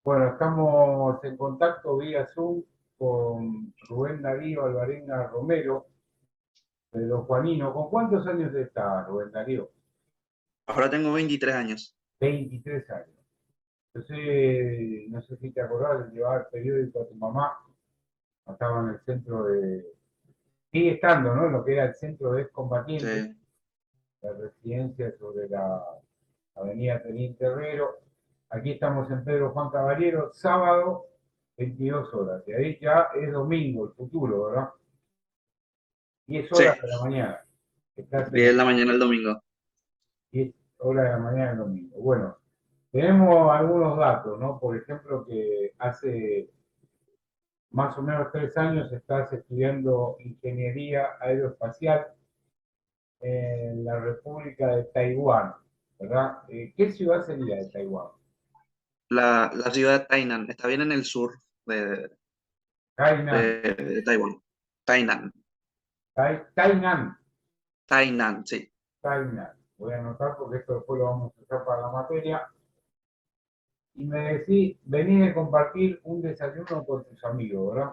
Bueno, estamos en contacto vía Zoom con Rubén Darío Alvarenga Romero, de los Juaninos. ¿Con cuántos años está Rubén Darío? Ahora tengo 23 años. 23 años. Yo sé, no sé si te acordás de llevar el periódico a tu mamá. Estaba en el centro de... Sigue estando, ¿no? En lo que era el centro de excombatientes, Sí, la residencia sobre la avenida Teniente Herrero. Aquí estamos en Pedro Juan Caballero, sábado, 22 horas. Y ahí ya es domingo, el futuro, ¿verdad? 10 horas sí, de la mañana. Estás 10 en de la mañana el domingo. 10 horas de la mañana el domingo. Bueno, tenemos algunos datos, ¿no? Por ejemplo, que hace más o menos 3 años estás estudiando ingeniería aeroespacial en la República de Taiwán, ¿verdad? ¿Qué ciudad sería de Taiwán? La ciudad de Tainan está bien en el sur de, Tainan, de Taiwán. Tainan, Tainan, Tainan, sí. Tainan. Voy a anotar porque esto después lo vamos a usar para la materia. Y me decís, venís de compartir un desayuno con tus amigos, ¿verdad?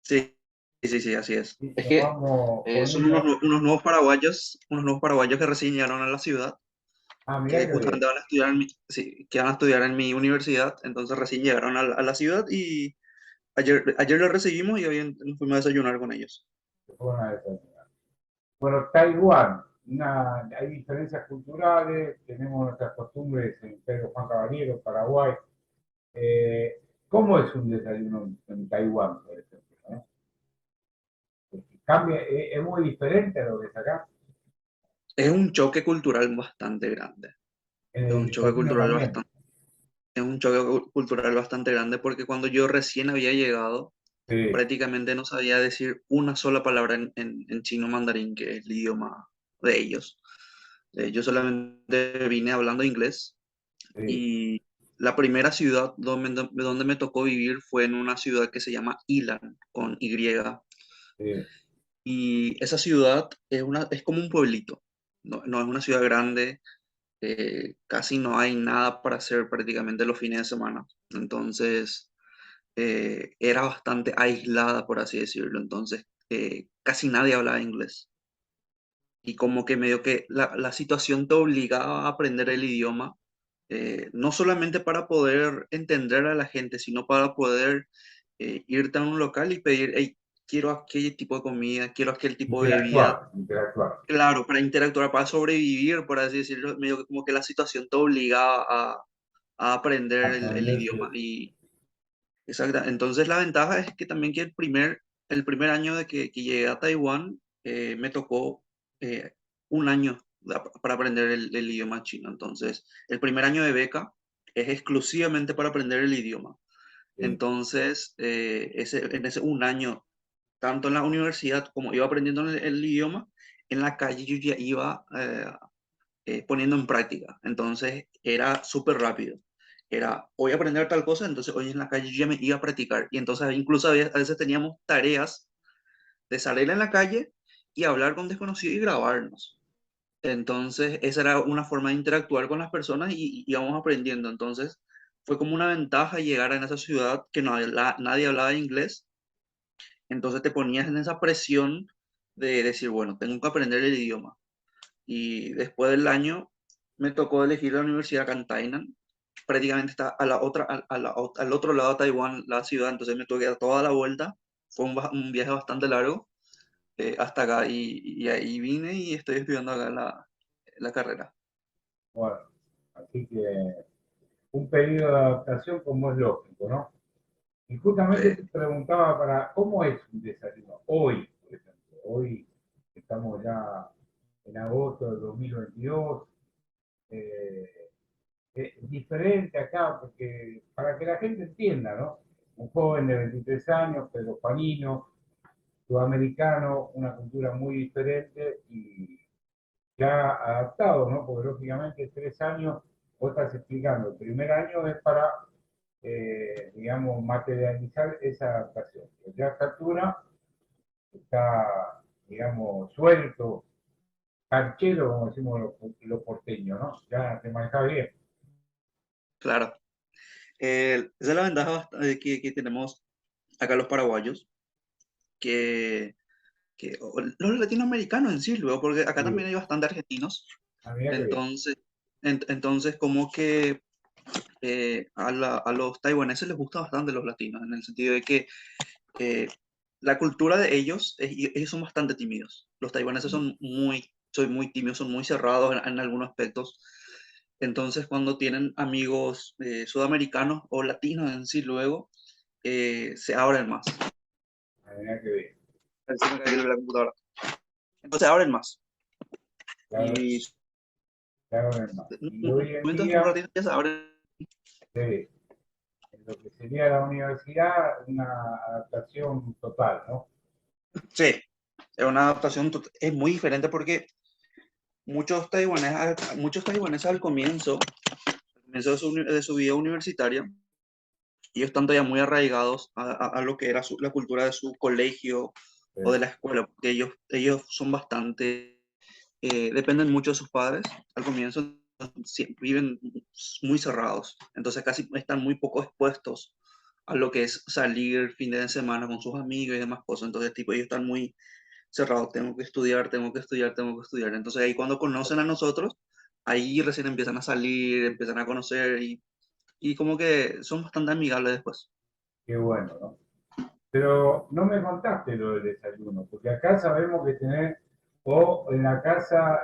Sí, sí, sí, así es. Y Es nos que vamos son unos, poniendo. unos nuevos paraguayos que recién llegaron a la ciudad, Ah, mirá que qué bien. justamente van a estudiar en mi, sí, que van a estudiar en mi universidad, entonces recién llegaron a la ciudad y ayer los recibimos y hoy nos fuimos a desayunar con ellos. Se fueron a desayunar. Bueno, Taiwán, hay diferencias culturales, tenemos nuestras costumbres en Pedro Juan Caballero, Paraguay. ¿Cómo es un desayuno en Taiwán, por ejemplo? ¿No? Cambia, es muy diferente a lo que es acá. Es un choque cultural bastante grande. En Es el un choque desayuno cultural también. bastante Es un choque cultural bastante grande porque cuando yo recién había llegado, Sí, prácticamente no sabía decir una sola palabra en chino mandarín, que es el idioma de ellos. Yo solamente vine hablando inglés sí, y la primera ciudad donde me tocó vivir fue en una ciudad que se llama Ilan, con Y. sí. Y esa ciudad es como un pueblito, no es una ciudad grande, casi no hay nada para hacer prácticamente los fines de semana. Entonces, era bastante aislada, por así decirlo. Entonces, casi nadie hablaba inglés. Y como que medio que la situación te obligaba a aprender el idioma, no solamente para poder entender a la gente, sino para poder irte a un local y pedir, hey, quiero aquel tipo de comida, quiero aquel tipo de bebida. Interactuar, interactuar. Claro, para interactuar, para sobrevivir, por así decirlo, medio que como que la situación te obligaba a aprender el Aprender, idioma. sí. Y exacto. Entonces la ventaja es que también que el primer año de que llegué a Taiwán, me tocó eh, un año para aprender el idioma chino. Entonces, el primer año de beca es exclusivamente para aprender el idioma. Sí. Entonces, en ese un año, tanto en la universidad como iba aprendiendo el idioma, en la calle yo ya iba poniendo en práctica. Entonces era súper rápido. Era, hoy aprender tal cosa, entonces hoy en la calle yo ya me iba a practicar. Y entonces incluso a veces teníamos tareas de salir en la calle y hablar con desconocidos y grabarnos. Entonces esa era una forma de interactuar con las personas y íbamos aprendiendo. Entonces fue como una ventaja llegar a esa ciudad que nadie hablaba inglés. Entonces te ponías en esa presión de decir, bueno, tengo que aprender el idioma. Y después del año me tocó elegir la universidad acá en Tainan. Prácticamente está a la otra, al otro lado de Taiwán, la ciudad, entonces me tuve que dar toda la vuelta. Fue un viaje bastante largo hasta acá y ahí vine y estoy estudiando acá la carrera. Bueno, así que un periodo de adaptación como es lógico, ¿no? Y justamente te Sí. preguntaba para cómo es un desayuno hoy, por ejemplo. Hoy estamos ya en agosto del 2022. eh, es diferente acá, porque para que la gente entienda, ¿no? Un joven de 23 años, Pedro Panino, sudamericano, una cultura muy diferente y ya adaptado, ¿no? Porque lógicamente 3 años, vos estás explicando, el primer año es para, digamos, materializar esa adaptación. Ya a esta altura está, digamos, suelto, canchero, como decimos los porteños, ¿no? Ya te manejas bien. Claro. Esa es la ventaja que tenemos acá los paraguayos, que, o los latinoamericanos en sí, luego, porque acá Sí. también hay bastante argentinos. Ah, mira qué bien. Entonces, entonces como que a los taiwaneses les gusta bastante los latinos, en el sentido de que eh, la cultura de ellos, ellos son bastante tímidos. Los taiwaneses son muy tímidos, son muy cerrados en algunos aspectos. Entonces, cuando tienen amigos sudamericanos o latinos en sí, luego se abren más. Ah, mira qué bien. Se me cayó la computadora. Entonces, se abren más. Claro, Y claro, hermano. Y un hoy en momento, un día, ratito ya se abren. sí, en lo que sería la universidad, una adaptación total, ¿no? Sí, es una adaptación, es muy diferente porque muchos taiwaneses al comienzo de su vida universitaria, ellos están todavía muy arraigados a lo que era la cultura de su colegio Sí, o de la escuela, porque ellos son bastante, dependen mucho de sus padres. Al comienzo viven muy cerrados, entonces casi están muy poco expuestos a lo que es salir fin de semana con sus amigos y demás cosas. Entonces, tipo, ellos están muy cerrados, tengo que estudiar, tengo que estudiar, tengo que estudiar. Entonces ahí cuando conocen a nosotros, ahí recién empiezan a salir, empiezan a conocer y como que son bastante amigables después. qué bueno, ¿no? Pero no me contaste lo del desayuno, porque acá sabemos que tener o en la casa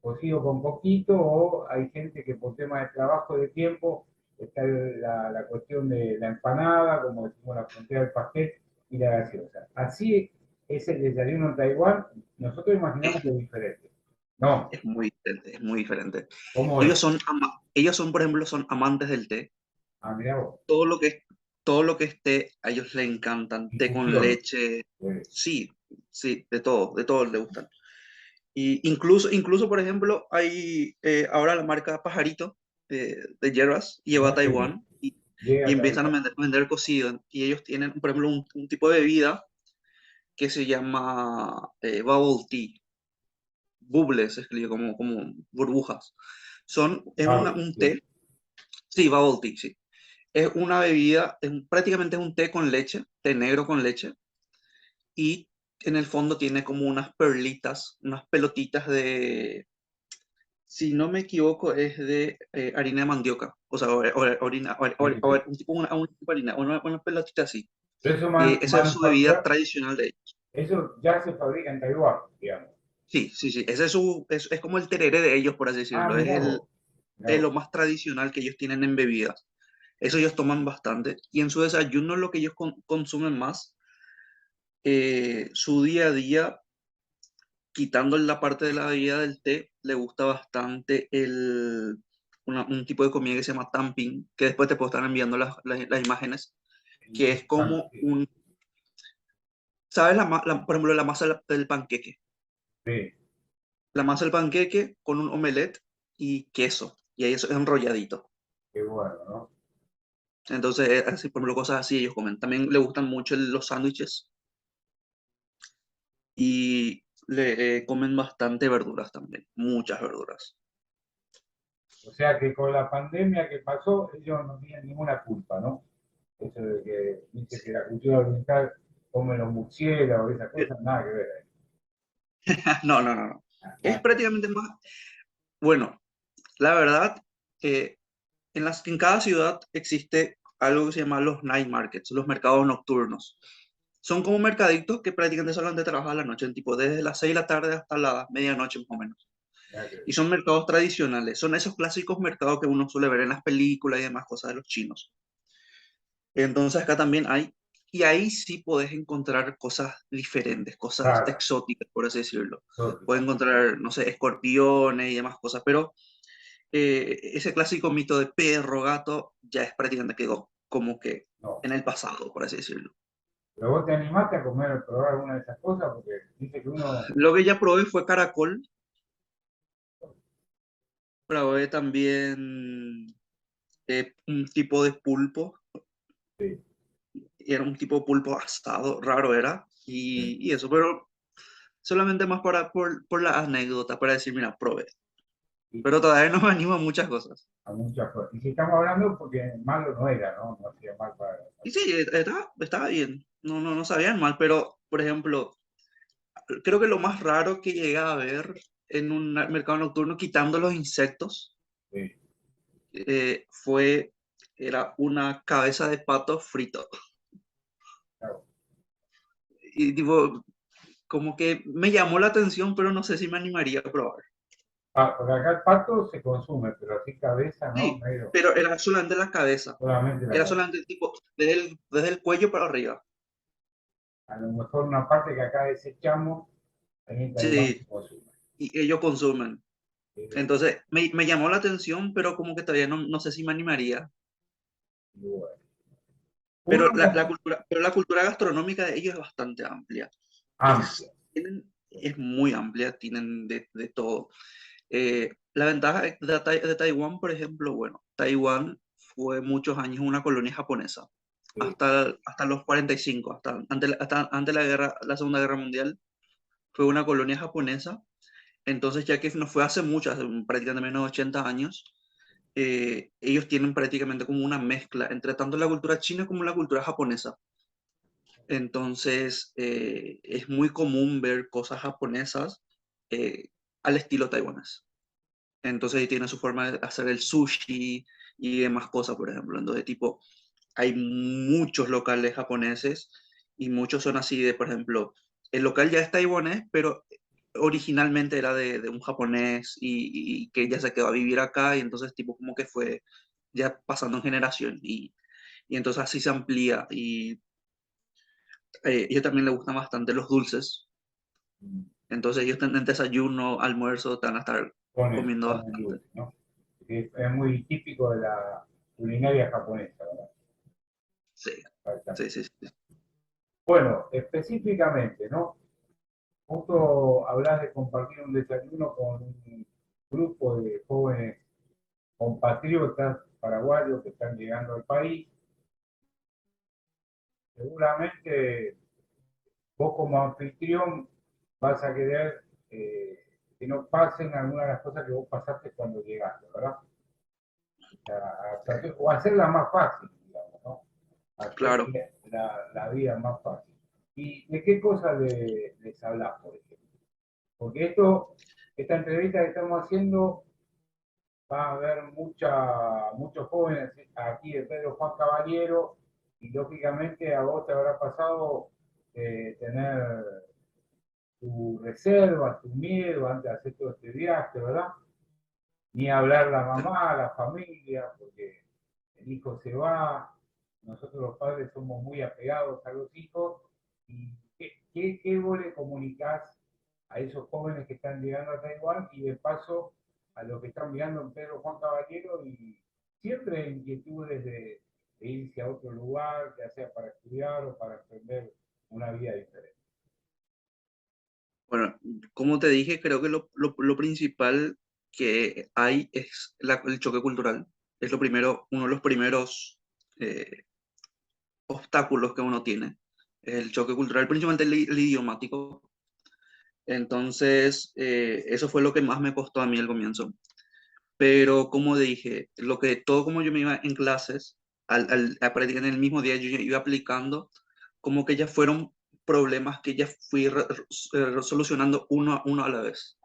cocido con poquito, o hay gente que por temas de trabajo de tiempo está la cuestión de la empanada, como decimos la frontera del pastel y la gaseosa. Así es el desayuno en Taiwán. Nosotros imaginamos Es, que es diferente. No, es muy diferente, es muy diferente. ¿cómo es? Ellos son, por ejemplo, son amantes del té. Ah, mirá vos, Todo lo que es, todo lo que es té, a ellos les encantan. Té con infusión. leche, eh, sí, sí, de todo les gustan. Y incluso, por ejemplo, hay ahora la marca Pajarito de hierbas lleva a mirá qué bien. Taiwán Llega y a empiezan a Taiwán. vender cocido. Y ellos tienen, por ejemplo, un tipo de bebida que se llama bubble tea. Bubbles, se escribe como burbujas. Es Bubble, un sí. té, sí, bubble tea, sí. Es una bebida, prácticamente es un té con leche, té negro con leche, y en el fondo tiene como unas perlitas, unas pelotitas si no me equivoco, es de harina de mandioca, o sea, Sí, sí. un tipo de harina, una pelotita así. Eso Esa es su bebida tradicional de ellos. eso ya se fabrica en Taiwán, digamos. Sí, sí, sí, ese es como el tereré de ellos, por así Ah, decirlo, mirá vos, mirá es vos. lo más tradicional que ellos tienen en bebidas. Eso ellos toman bastante, y en su desayuno lo que ellos consumen más, su día a día, quitando la parte de la bebida del té, le gusta bastante un tipo de comida que se llama tamping, que después te puedo estar enviando las imágenes, que es como Sí, ¿sabes? Por ejemplo, la masa del panqueque. sí, La masa del panqueque con un omelette y queso, y ahí eso es enrolladito. qué bueno, ¿no? Entonces, así, por ejemplo, cosas así ellos comen. También le gustan mucho los sándwiches y comen bastante verduras también, muchas verduras. O sea que con la pandemia que pasó, ellos no tienen ninguna culpa, ¿no? Eso de que dice que la cultura oriental come los murciélagos, esas cosas, nada que ver. No, no, no, no. Es Nada que ver. prácticamente más, bueno, la verdad, eh, en cada ciudad existe algo que se llama los night markets, los mercados nocturnos. Son como mercaditos que prácticamente solamente trabajan a la noche, en tipo desde las 6 de la tarde hasta la medianoche más o menos. Nada que ver. Y son mercados tradicionales, son esos clásicos mercados que uno suele ver en las películas y demás cosas de los chinos. Entonces acá también hay, y ahí sí podés encontrar cosas diferentes, cosas Rara, exóticas, por así decirlo. Puedes exótica. encontrar, no sé, escorpiones y demás cosas, pero ese clásico mito de perro, gato, ya es prácticamente quedó como que No. en el pasado, por así decirlo. Pero vos te animaste a comer, probar alguna de esas cosas, porque dice que uno, Lo que ya probé fue caracol, probé también un tipo de pulpo, sí, era un tipo de pulpo asado, raro era, sí. y eso, pero solamente más por la anécdota, para decir, mira, probé. Y, Pero todavía no me animo a muchas cosas. a muchas cosas. Y si estamos hablando porque malo no era, ¿no? No hacía mal para... Y sí, estaba bien, no sabían mal, pero, por ejemplo, creo que lo más raro que llegué a ver en un mercado nocturno, quitando los insectos, Sí, fue, era una cabeza de pato frito. claro. Y tipo, como que me llamó la atención, pero no sé si me animaría a probar. Ah, porque acá el pato se consume, pero así cabeza, ¿no? Sí, Medio, pero era solamente la cabeza. solamente la Era cabeza. solamente tipo, desde el cuello para arriba. A lo mejor una parte que acá desechamos, ahí en Taiwán se Sí, consume. y ellos consumen. Eh, Entonces, me llamó la atención, pero como que todavía no sé si me animaría. y bueno. Pero Uno la cultura gastronómica de ellos es bastante amplia. amplia. Es muy amplia, tienen de todo. La ventaja de Taiwán, por ejemplo, bueno, Taiwán fue muchos años una colonia japonesa, Sí, hasta los 45, hasta antes de la Segunda Guerra Mundial, fue una colonia japonesa. Entonces, ya que no fue hace mucho, hace prácticamente menos de 80 años, ellos tienen prácticamente como una mezcla entre tanto la cultura china como la cultura japonesa. Entonces, es muy común ver cosas japonesas eh, al estilo taiwanés. Entonces, ahí tiene su forma de hacer el sushi y demás cosas, por ejemplo. Entonces, tipo, hay muchos locales japoneses y muchos son así de, por ejemplo, el local ya es taiwanés, pero originalmente era de un japonés y que ya se quedó a vivir acá y entonces, tipo, como que fue ya pasando en generación y entonces así se amplía y ellos también les gustan bastante los dulces. Entonces ellos en desayuno, almuerzo, te van a estar comiendo con el bastante. dulce, ¿no? Es muy típico de la culinaria japonesa, ¿verdad? Sí, sí, Exactamente. sí, sí. Bueno, específicamente, ¿no? Justo hablas de compartir un desayuno con un grupo de jóvenes compatriotas paraguayos que están llegando al país. Seguramente vos como anfitrión vas a querer que no pasen algunas de las cosas que vos pasaste cuando llegaste, ¿verdad? O hacerla más fácil, digamos, ¿no? Hacer Claro. la vida más fácil. ¿Y de qué cosas les hablas, por ejemplo? Porque esta entrevista que estamos haciendo va a haber muchos jóvenes aquí de Pedro Juan Caballero y lógicamente a vos te habrá pasado tener tu reserva, tu miedo antes de hacer todo este viaje, ¿verdad? Ni hablar la mamá, la familia, porque el hijo se va, nosotros los padres somos muy apegados a los hijos, y qué vos le comunicás a esos jóvenes que están llegando a Taiwán y de paso a los que están mirando en Pedro Juan Caballero y siempre inquietudes de irse a otro lugar, ya sea para estudiar o para aprender una vida diferente? Bueno, como te dije, creo que lo principal que hay es el choque cultural. Es lo primero, uno de los primeros eh, obstáculos que uno tiene. El choque cultural, principalmente el idiomático. Entonces, eso fue lo que más me costó a mí al comienzo. Pero como dije, todo como yo me iba en clases, a practicar en el mismo día, yo ya iba aplicando, como que ya fueron problemas que ya fui solucionando uno a la vez.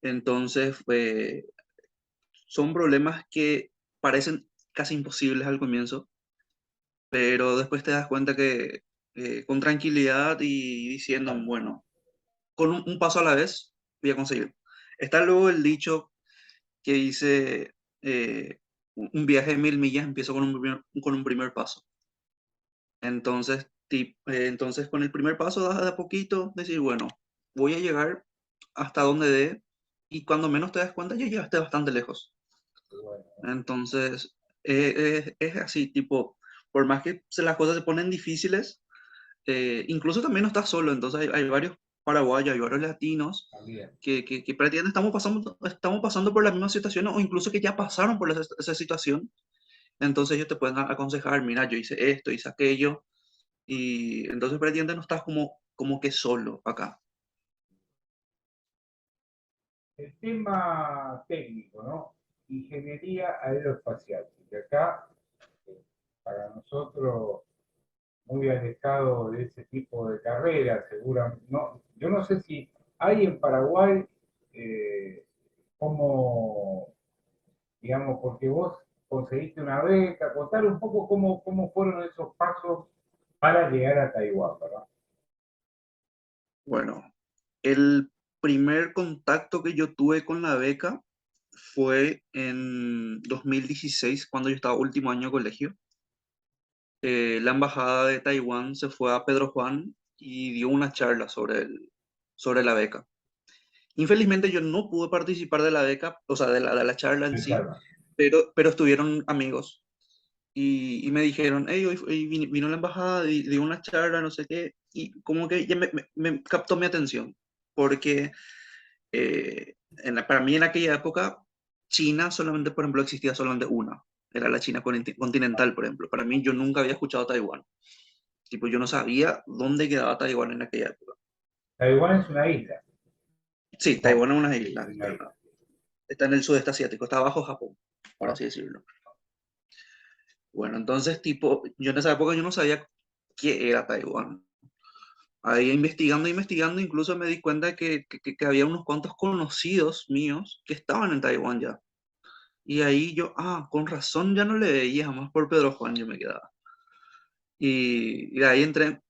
Entonces, son problemas que parecen casi imposibles al comienzo, pero después te das cuenta que con tranquilidad y diciendo, bueno, con un paso a la vez, voy a conseguir. Está luego el dicho que dice, un viaje de 1000 millas empiezo con un primer paso. Entonces, con el primer paso, das de a poquito, decir, bueno, voy a llegar hasta donde dé, y cuando menos te das cuenta, ya llegaste bastante lejos. Bueno, Entonces, es así, tipo, por más que las cosas se ponen difíciles, incluso también no estás solo, entonces hay varios paraguayos, hay varios latinos también. que prácticamente estamos pasando por la misma situación o incluso que ya pasaron por esa situación. Entonces ellos te pueden aconsejar, mira, yo hice esto, hice aquello, y entonces prácticamente no estás como que solo acá. El tema técnico, ¿no? ingeniería aeroespacial. Y acá, eh, para nosotros, muy alejado de ese tipo de carreras, seguramente. No, yo no sé si hay en Paraguay eh, como, digamos, porque vos conseguiste una beca, contar un poco cómo fueron esos pasos para llegar a Taiwán, ¿verdad? Bueno, el primer contacto que yo tuve con la beca fue en 2016, cuando yo estaba último año de colegio. La embajada de Taiwán se fue a Pedro Juan y dio una charla sobre la beca. Infelizmente yo no pude participar de la beca, o sea, de la charla en De sí, charla. pero estuvieron amigos y me dijeron, hey, hoy vino la embajada, dio una charla, no sé qué, y como que ya me captó mi atención, porque para mí en aquella época, China solamente, por ejemplo, existía solamente una, era la China continental, por ejemplo. Para mí yo nunca había escuchado Taiwán, tipo, yo no sabía dónde quedaba Taiwán en aquella época. Taiwán es una isla. Sí, Oh, Taiwán es una es isla, una isla. está en el sudeste asiático, está bajo Japón, por Ah, así decirlo. Bueno, entonces, tipo, yo en esa época yo no sabía qué era Taiwán. Ahí investigando, investigando, incluso me di cuenta que había unos cuantos conocidos míos que estaban en Taiwán ya. Y ahí yo, con razón ya no le veía jamás por Pedro Juan, yo me quedaba. Y ahí entré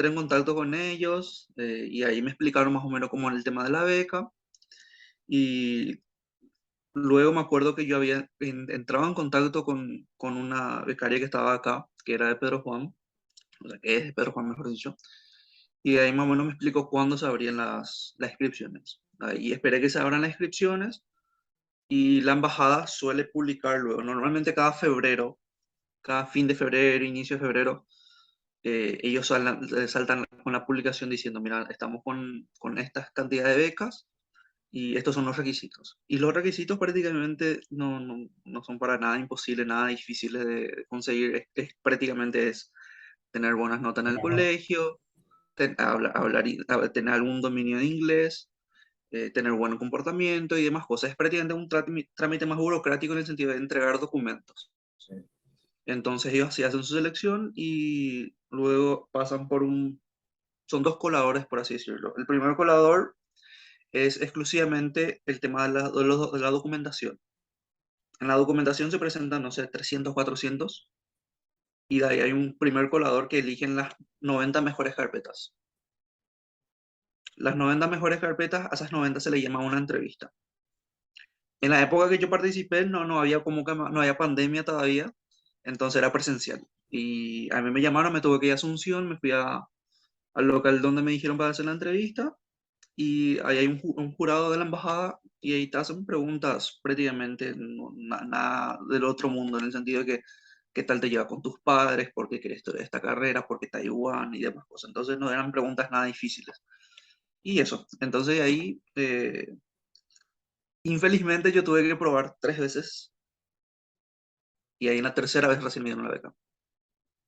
en contacto con ellos y ahí me explicaron más o menos cómo era el tema de la beca. Y luego me acuerdo que yo había entrado en contacto con una becaria que estaba acá, que era de Pedro Juan, o sea, que es de Pedro Juan, mejor dicho. Y de ahí más o menos me explicó cuándo se abrían las inscripciones. Ahí esperé que se abran las inscripciones y la embajada suele publicar luego, normalmente cada fin de febrero, inicio de febrero, ellos saltan con la publicación diciendo, mira, estamos con esta cantidad de becas y estos son los requisitos. Y los requisitos prácticamente no son para nada imposibles, nada difíciles de conseguir. Prácticamente es tener buenas notas en el bueno, colegio, tener algún dominio de inglés, tener buen comportamiento y demás cosas. Es prácticamente un trámite más burocrático en el sentido de entregar documentos. sí. Entonces ellos así hacen su selección y luego pasan son dos coladores, por así decirlo. El primer colador es exclusivamente el tema de la documentación. En la documentación se presentan, no sé, 300, 400, y de ahí hay un primer colador que eligen las 90 mejores carpetas. Las 90 mejores carpetas, a esas 90 se le llama una entrevista. En la época que yo participé no había como que no había pandemia todavía, entonces era presencial. Y a mí me llamaron, me tuve que ir a Asunción, me fui al local donde me dijeron para hacer la entrevista y ahí hay un jurado de la embajada y ahí te hacen preguntas prácticamente nada del otro mundo, en el sentido de que qué tal te lleva con tus padres, por qué quieres estudiar esta carrera, por qué Taiwán y demás cosas. Entonces no eran preguntas nada difíciles. Y eso, entonces ahí, infelizmente yo tuve que probar 3 veces y ahí en la tercera vez recién me dieron la beca.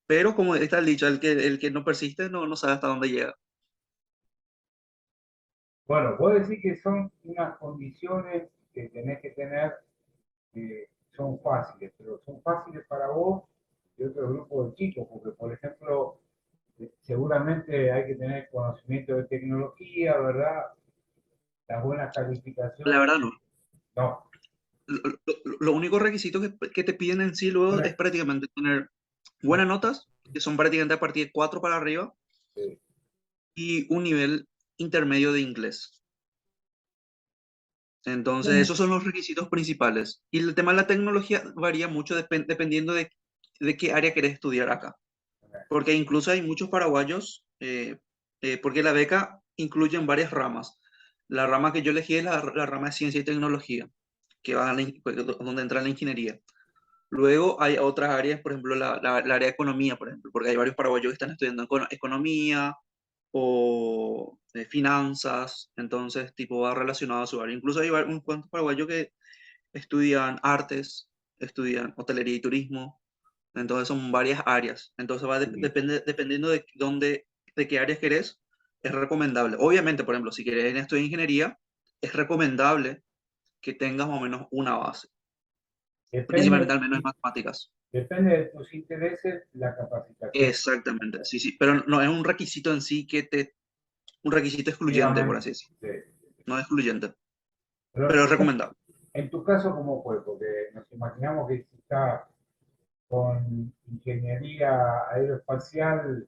Pero como está el dicho, el que no persiste no sabe hasta dónde llega. Bueno, vos decís que son unas condiciones que tenés que tener que son fáciles, pero son fáciles para vos y otro grupo de chicos, porque por ejemplo, seguramente hay que tener conocimiento de tecnología, ¿verdad? Las buenas La calificaciones, verdad no. no, Lo único requisito que te piden en sí luego una, es prácticamente tener una- buenas notas, que son prácticamente a partir de 4 para arriba, eh, y un nivel intermedio de inglés. Entonces, ¿cómo? esos son los requisitos principales. Y el tema de la tecnología varía mucho dependiendo de qué área querés estudiar acá. Porque incluso hay muchos paraguayos, porque la beca incluye en varias ramas. La rama que yo elegí es la rama de ciencia y tecnología, que va donde entra la ingeniería. Luego hay otras áreas, por ejemplo, la área de economía, por ejemplo, porque hay varios paraguayos que están estudiando economía o finanzas, entonces, tipo, va relacionado a su área. Incluso hay unos cuantos paraguayos que estudian artes, estudian hotelería y turismo, entonces son varias áreas. Entonces Sí. dependiendo de qué áreas querés, es recomendable. Obviamente, por ejemplo, si querés estudiar ingeniería, es recomendable que tengas más o menos una base. Depende, principalmente al menos en matemáticas. depende de tus intereses, la capacitación. Exactamente, sí, sí, pero no es un requisito en sí un requisito excluyente, por Efectivamente. así decirlo, Sí. no es excluyente, Pero pero es recomendable. en tu caso, ¿cómo fue? Porque nos imaginamos que si está con ingeniería aeroespacial,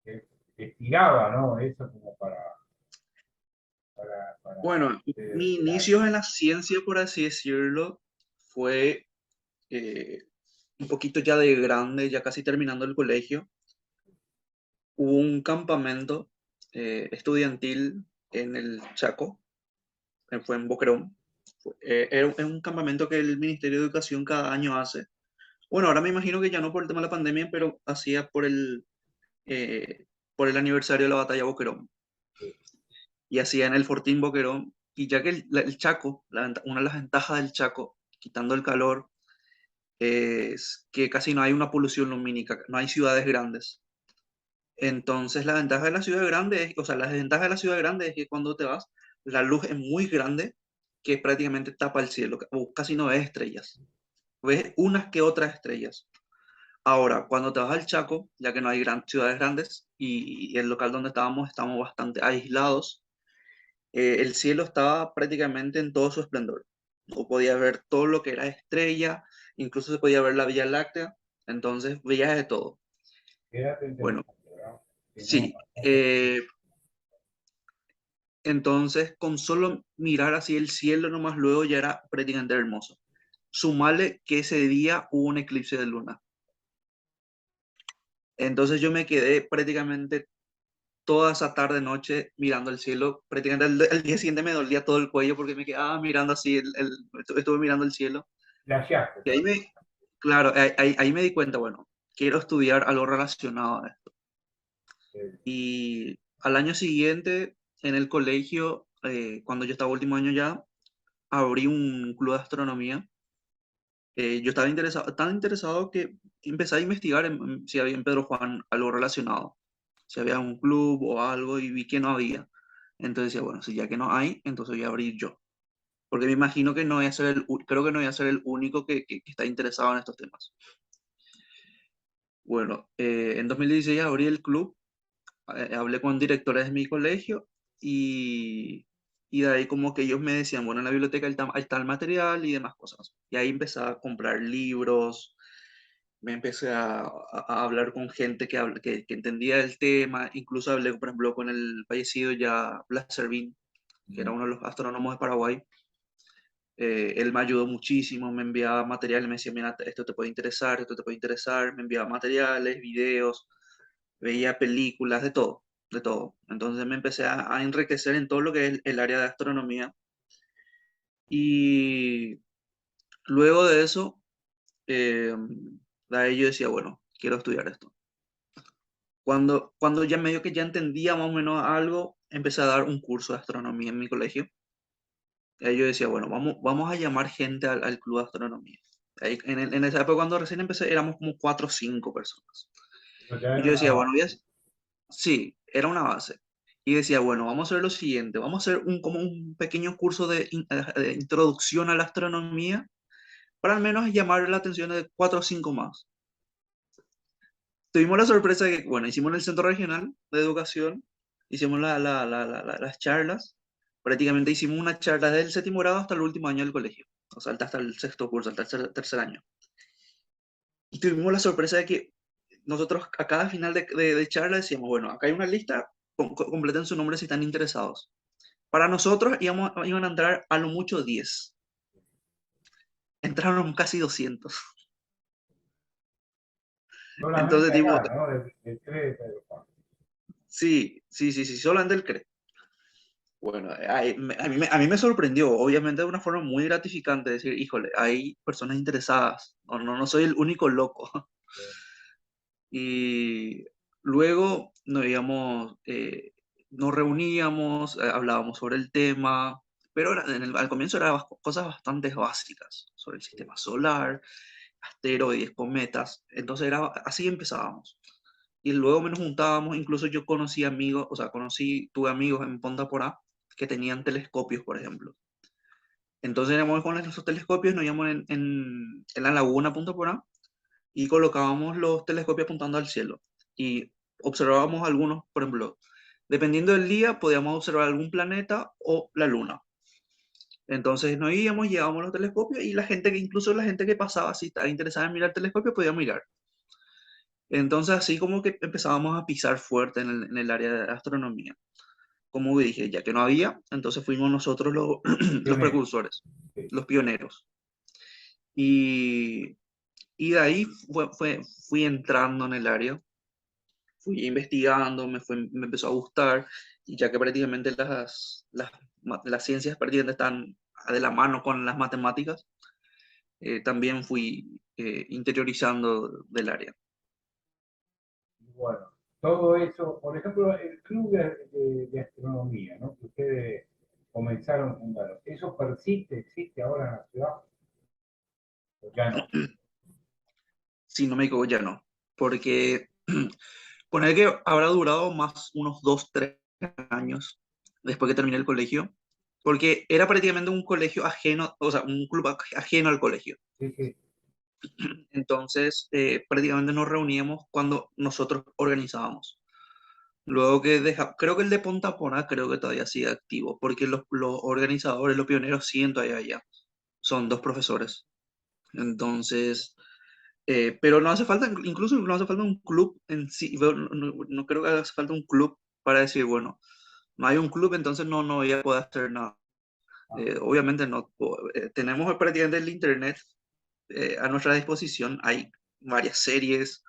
que estiraba, ¿no? Eso como para Bueno, mi la- inicio en la ciencia, por así decirlo, fue eh, un poquito ya de grande, ya casi terminando el colegio. Hubo un campamento estudiantil en el Chaco, fue en Boquerón. Es un campamento que el Ministerio de Educación cada año hace. Bueno, ahora me imagino que ya no por el tema de la pandemia, pero hacía por el aniversario de la batalla de Boquerón. Y hacía en el Fortín Boquerón. Y ya que el Chaco, una de las ventajas del Chaco, quitando el calor, es que casi no hay una polución lumínica, no hay ciudades grandes. Entonces, la ventaja de la ciudad grande es, o sea, la desventaja de la ciudad grande es que cuando te vas, la luz es muy grande, que prácticamente tapa el cielo, o casi no ves estrellas, ves unas que otras estrellas. Ahora, cuando te vas al Chaco, ya que no hay ciudades grandes y el local donde estamos bastante aislados, el cielo estaba prácticamente en todo su esplendor. No podía ver todo lo que era estrella, incluso se podía ver la Vía Láctea, entonces veías de todo. qué dato Bueno, interesante, ¿verdad? Que no, sí. Entonces, con solo mirar así el cielo nomás luego ya era prácticamente hermoso. Sumale que ese día hubo un eclipse de luna. Entonces yo me quedé prácticamente toda esa tarde, noche, mirando el cielo. Prácticamente el día siguiente me dolía todo el cuello porque me quedaba mirando así, estuve mirando el cielo. flasheaste Y todo. claro, ahí me di cuenta, bueno, quiero estudiar algo relacionado a esto. Y al año siguiente, en el colegio, cuando yo estaba último año ya, abrí un club de astronomía. Yo estaba interesado, tan interesado que empecé a investigar si había en Pedro Juan algo relacionado, si había un club o algo y vi que no había. Entonces decía, bueno, si ya que no hay, entonces voy a abrir yo. Porque me imagino que no voy a ser creo que no voy a ser el único que está interesado en estos temas. Bueno, en 2016 abrí el club, hablé con directores de mi colegio y, y de ahí como que ellos me decían, bueno, en la biblioteca hay tal material y demás cosas. Y ahí empecé a comprar libros, me empecé a hablar con gente que entendía el tema, incluso hablé, por ejemplo, con el fallecido ya Blas Servín, que era uno de los astrónomos de Paraguay. Él me ayudó muchísimo, me enviaba materiales, me decía, mira, esto te puede interesar, esto te puede interesar, me enviaba materiales, videos, veía películas, de todo, de todo. Entonces me empecé a enriquecer en todo lo que es el área de astronomía. Y luego de eso, de ahí yo decía, bueno, quiero estudiar esto. Cuando ya medio que ya entendía más o menos algo, empecé a dar un curso de astronomía en mi colegio. Y ahí yo decía, bueno, vamos a llamar gente al club de astronomía. Ahí, en esa época cuando recién empecé éramos como 4 o 5 personas. Pero te Y dan yo una decía, bueno, base. sí, era una base. Y decía, bueno, vamos a hacer lo siguiente, vamos a hacer como un pequeño curso de introducción a la astronomía para al menos llamar la atención de 4 o 5 más. Tuvimos la sorpresa de que, bueno, hicimos en el Centro Regional de Educación, hicimos las charlas, prácticamente hicimos una charla desde el séptimo grado hasta el último año del colegio, o sea, hasta el sexto curso, el tercer año. Y tuvimos la sorpresa de que nosotros a cada final de charla decíamos, bueno, acá hay una lista, completen su nombre si están interesados. Para nosotros iban a entrar a lo mucho 10. Entraron casi 200. Solamente Entonces, tipo, acá, ¿no? Del crédito de los fondos. sí, sí, sí, sí, solamente el CRE. Bueno, a mí me sorprendió, obviamente de una forma muy gratificante decir, híjole, hay personas interesadas, no soy el único loco. Y luego nos reuníamos, hablábamos sobre el tema, pero al comienzo eran cosas bastante básicas sobre el sistema solar, asteroides, cometas, entonces así empezábamos. Y luego nos juntábamos, incluso yo conocí amigos, o sea, tuve amigos en Ponta Porá que tenían telescopios, por ejemplo. Entonces íbamos con nuestros telescopios, nos íbamos en la laguna Punta Porá y colocábamos los telescopios apuntando al cielo y observábamos algunos, por ejemplo, dependiendo del día, podíamos observar algún planeta o la luna. Entonces nos íbamos, llevábamos los telescopios y la gente que, incluso la gente que pasaba, si estaba interesada en mirar el telescopio, podía mirar. Entonces así como que empezábamos a pisar fuerte en el área de astronomía. Como dije, ya que no había, entonces fuimos nosotros los Pionero. precursores, Sí. los pioneros. Y, y de ahí fui entrando en el área, fui investigando, me empezó a gustar, y ya que prácticamente las ciencias prácticamente están de la mano con las matemáticas, también fui interiorizando del área. Y bueno, todo eso, por ejemplo, el club de astronomía, ¿no? Que ustedes comenzaron a fundar, ¿eso persiste, existe ahora en la ciudad? ¿O ya no? Si no me equivoco, ya no, porque poner que habrá durado más unos 2, 3 años después que terminé el colegio, porque era prácticamente un colegio ajeno, o sea, un club ajeno al colegio. Sí, sí. Entonces, prácticamente nos reuníamos cuando nosotros organizábamos. Luego que creo que el de Punta Pona creo que todavía sigue activo, porque los organizadores, los pioneros siguen todavía allá. Son dos profesores. Entonces, pero no hace falta, incluso no hace falta un club en sí. No creo que hace falta un club para decir, bueno, no hay un club, entonces no voy a poder hacer nada. Ah, Obviamente no. Tenemos prácticamente el internet a nuestra disposición. Hay varias series,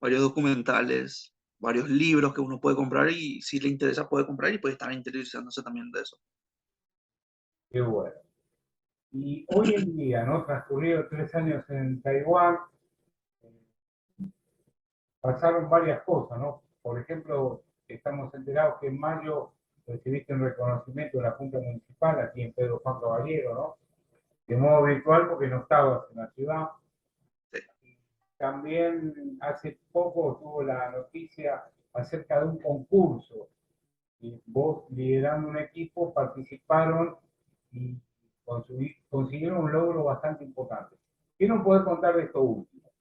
varios documentales, varios libros que uno puede comprar y si le interesa puede comprar y puede estar interesándose también de eso. qué bueno. Y hoy en día, ¿no? Transcurrido 3 años en Taiwán, pasaron varias cosas, ¿no? Por ejemplo, estamos enterados que en mayo recibiste un reconocimiento de la Junta Municipal aquí en Pedro Juan Caballero, ¿no? De modo virtual porque no estabas en la ciudad. Sí. También hace poco tuvo la noticia acerca de un concurso. Y vos, liderando un equipo, participaron y consiguieron un logro bastante importante. ¿Qué nos puede contar de esto último?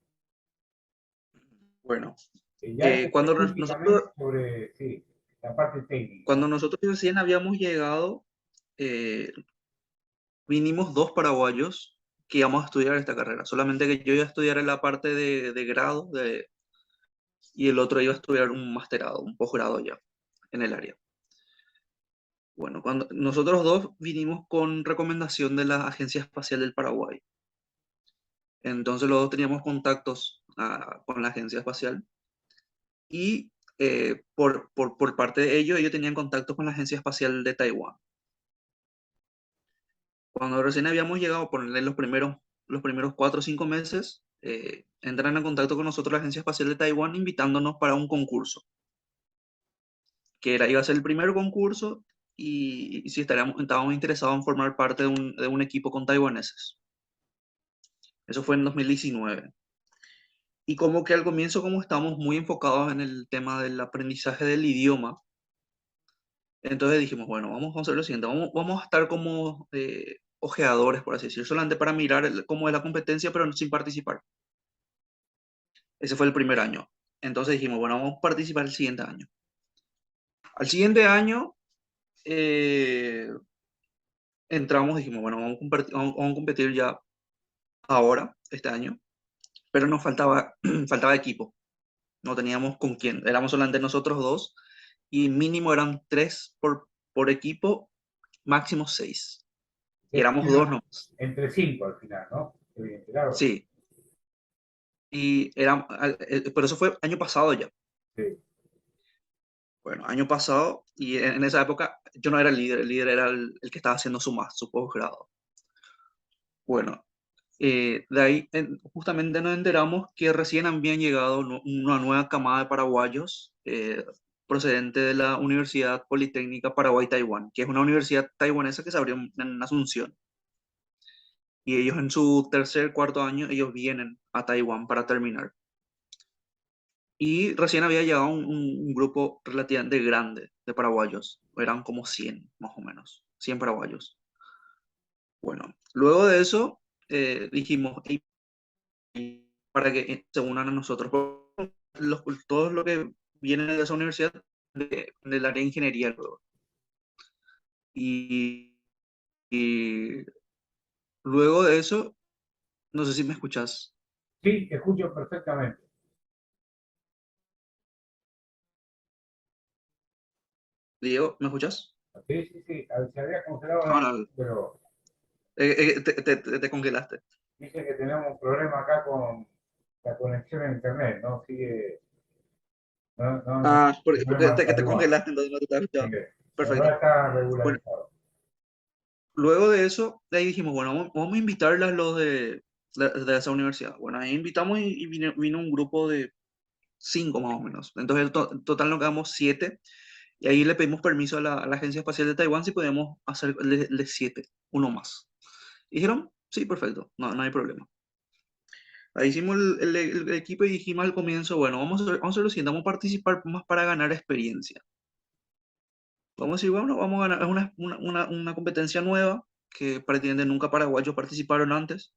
Bueno, Ya nosotros, específicamente sobre sí, la parte técnica, cuando ¿no? nosotros recién habíamos llegado, eh, vinimos dos paraguayos que íbamos a estudiar esta carrera. Solamente que yo iba a estudiar en la parte de grado y el otro iba a estudiar un masterado, un posgrado ya en el área. Bueno, cuando nosotros dos vinimos con recomendación de la Agencia Espacial del Paraguay. Entonces los dos teníamos contactos con la Agencia Espacial y por parte de ellos tenían contactos con la Agencia Espacial de Taiwán. Cuando recién habíamos llegado, por los primeros 4 o 5 meses, entran en contacto con nosotros la Agencia Espacial de Taiwán invitándonos para un concurso, que iba a ser el primer concurso y si estábamos interesados en formar parte de un equipo con taiwaneses. Eso fue en 2019. Y como que al comienzo, como estábamos muy enfocados en el tema del aprendizaje del idioma, entonces dijimos, bueno, vamos a hacer lo siguiente, vamos a estar como ojeadores, por así decirlo, solamente para mirar cómo es la competencia, pero sin participar. Ese fue el primer año. Entonces dijimos, bueno, vamos a participar el siguiente año. Al siguiente año eh, entramos, dijimos, bueno, vamos a competir ya ahora, este año, pero nos faltaba, faltaba equipo. No teníamos con quién. Éramos solamente nosotros dos y mínimo eran tres por equipo, máximo seis. Y éramos dos nomás. Entre cinco al final, ¿no? Estoy enterado. Sí. Y pero eso fue año pasado ya. Sí. Bueno, año pasado, y en esa época yo no era el líder era el que estaba haciendo su posgrado. Bueno, de ahí justamente nos enteramos que recién habían llegado una nueva camada de paraguayos procedente de la Universidad Politécnica Paraguay-Taiwán, que es una universidad taiwanesa que se abrió en Asunción. Y ellos en su tercer, cuarto año, ellos vienen a Taiwán para terminar. Y recién había llegado un grupo relativamente grande de paraguayos. Eran como 100, más o menos. 100 paraguayos. Bueno, luego de eso dijimos, "Ey, para que se unan a nosotros, todos los que vienen de esa universidad del área de ingeniería luego. Y, y luego de eso, no sé si me escuchas, Sí, te escucho perfectamente. Diego, ¿me escuchas? Sí, sí, sí. Se había congelado la Ahora, luz, pero te congelaste. dice que tenemos un problema acá con la conexión a internet, ¿no? Sigue, Ah, no es porque marca que te igual. congelaste, entonces no te estaba escuchando. Ahora Perfecto. está Bueno, regularizado. luego de eso, de ahí dijimos, bueno, vamos a invitarles a los de esa universidad. Bueno, ahí invitamos y vino un grupo de 5 más o menos. Entonces, en total nos quedamos 7. Y ahí le pedimos permiso a la Agencia Espacial de Taiwán si podemos hacerle 7, uno más. Y dijeron, sí, perfecto, no hay problema. Ahí hicimos el equipo y dijimos al comienzo, bueno, vamos a hacer lo siguiente, vamos a participar más para ganar experiencia. Vamos a decir, bueno, vamos a ganar, es una competencia nueva que prácticamente nunca paraguayos participaron antes.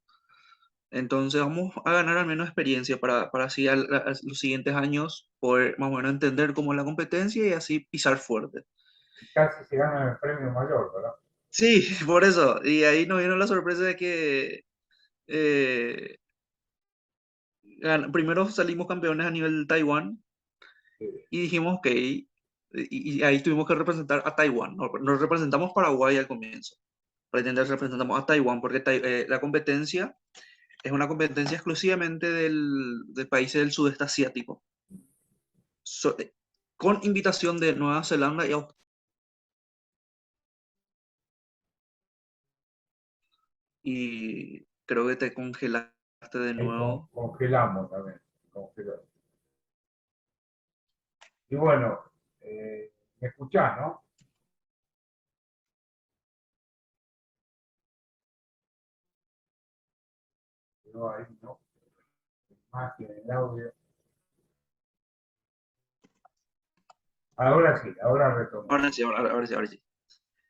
Entonces vamos a ganar al menos experiencia para así a los siguientes años poder más o menos entender cómo es la competencia y así pisar fuerte. Casi se gana el premio mayor, ¿verdad? Sí, por eso. Y ahí nos vino la sorpresa de que eh, primero salimos campeones a nivel Taiwán Sí. y dijimos, ok, y ahí tuvimos que representar a Taiwán. Nos representamos Paraguay al comienzo. Pretender representamos a Taiwán porque la competencia es una competencia exclusivamente del países del sudeste asiático, So- eh, con invitación de Nueva Zelanda y Australia. Y creo que te congelaste de Ahí nuevo. congelamos también. Congeló. Y bueno, me escuchás, ¿no? Pero ahí no, más que en el audio. Ahora sí, ahora retomamos. Ahora sí, ahora sí, ahora sí.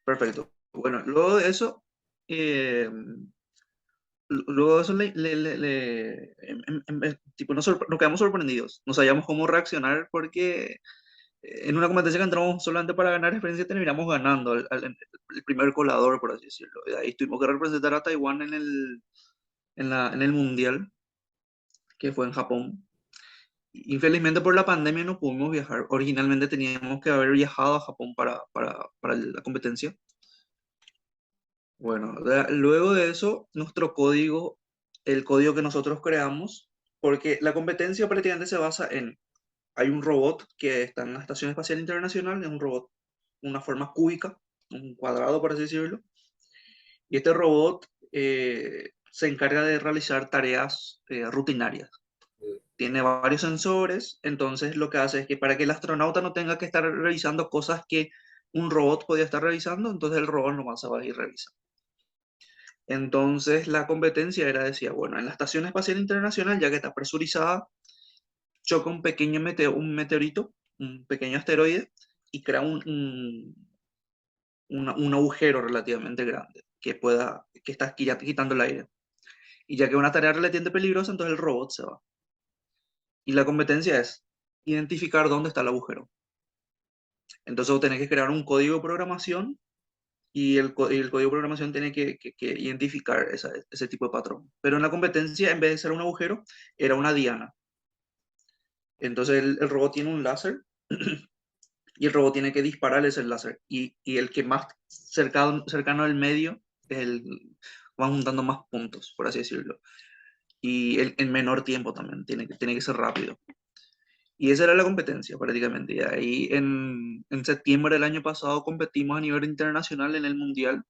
Perfecto. Bueno, luego de eso, eh, luego de eso tipo, nos quedamos sorprendidos. No sabíamos cómo reaccionar porque en una competencia que entramos solamente para ganar experiencia terminamos ganando el primer colador, por así decirlo. Y de ahí tuvimos que representar a Taiwán en el mundial, que fue en Japón. Infelizmente por la pandemia no pudimos viajar. Originalmente teníamos que haber viajado a Japón para la competencia. Bueno, luego de eso, nuestro código, el código que nosotros creamos, porque la competencia prácticamente se basa en, hay un robot que está en la Estación Espacial Internacional, es un robot, una forma cúbica, un cuadrado, por así decirlo, y este robot se encarga de realizar tareas rutinarias. Tiene varios sensores, entonces lo que hace es que para que el astronauta no tenga que estar revisando cosas que un robot podía estar revisando, entonces el robot nomás se va a ir revisando. Entonces la competencia era, decía, bueno, en la Estación Espacial Internacional, ya que está presurizada, choca un pequeño un meteorito, un pequeño asteroide, y crea un agujero relativamente grande que está quitando el aire. Y ya que es una tarea relativamente peligrosa, entonces el robot se va. Y la competencia es identificar dónde está el agujero. Entonces vos tenés que crear un código de programación y el código de programación tiene que identificar ese tipo de patrón. Pero en la competencia, en vez de ser un agujero, era una diana. Entonces el robot tiene un láser y el robot tiene que disparar ese láser. Y el que más cercano al medio es va juntando más puntos, por así decirlo. Y en menor tiempo también, tiene que ser rápido. Y esa era la competencia prácticamente. Y ahí en septiembre del año pasado competimos a nivel internacional en el Mundial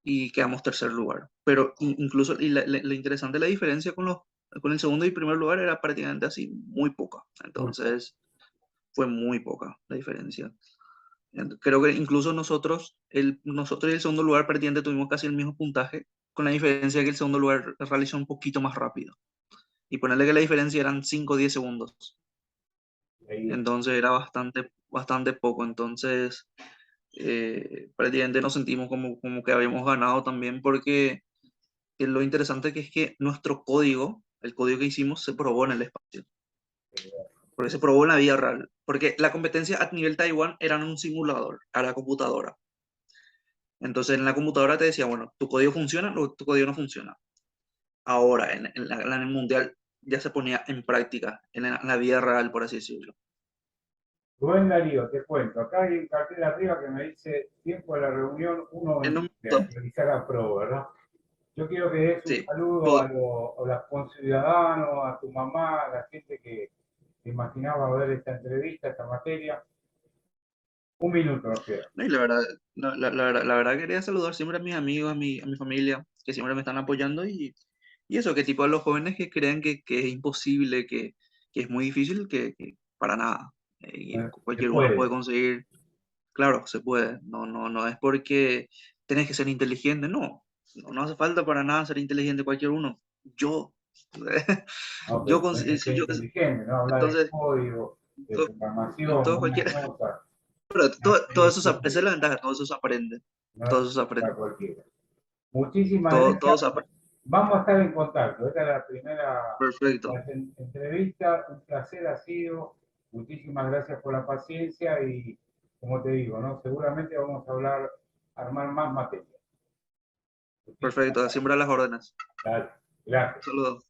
y quedamos tercer lugar. Pero incluso, y lo interesante de la diferencia con el segundo y primer lugar era prácticamente así, muy poca. Muy poco. Entonces, fue muy poca la diferencia. Creo que incluso nosotros y el segundo lugar prácticamente tuvimos casi el mismo puntaje, con la diferencia que el segundo lugar realizó un poquito más rápido. Y ponerle que la diferencia eran 5 o 10 segundos. Ahí, Entonces era bastante, bastante poco. Entonces, prácticamente nos sentimos como que habíamos ganado también porque lo interesante que es que nuestro código, el código que hicimos, se probó en el espacio, porque se probó en la vida real, porque la competencia a nivel Taiwán era en un simulador, a la computadora. Entonces en la computadora te decía, bueno, tu código funciona o tu código no funciona. Ahora en el mundial ya se ponía en práctica, en la vida real, por así decirlo. Rubén Darío, te cuento, acá hay un cartel arriba que me dice tiempo de la reunión En un 1:23, minuto, realizar la prueba, ¿verdad? Yo quiero que des un sí, saludo todo, a los conciudadanos, a tu mamá, a la gente que imaginaba ver esta entrevista, esta materia. Un minuto nos queda. no, y la verdad, la verdad quería saludar siempre a mis amigos, a mi familia, que siempre me están apoyando y eso, que tipo a los jóvenes que creen que es imposible, que es muy difícil, que para nada. Y Se cualquier uno puede puede. conseguir, claro, se puede. No es porque tenés que ser inteligente, no hace falta para nada ser inteligente cualquier uno. Yo, No, pero yo, tenés que ser yo, inteligente, ¿no? Hablar de entonces, código, de to- programación, todo buenas cualquiera, notas. pero todo eso, esa es Este, la ventaja, todo eso se aprende, no es todo eso se para aprende, cualquiera. Muchísimas todo gracias. se aprende. Vamos a estar en contacto. Esta es la primera Perfecto, entrevista. Un placer ha sido. Muchísimas gracias por la paciencia y, como te digo, ¿no? Seguramente vamos a hablar, armar más materias. Muchísimas perfecto, siempre a las órdenes. gracias. Gracias. Saludos.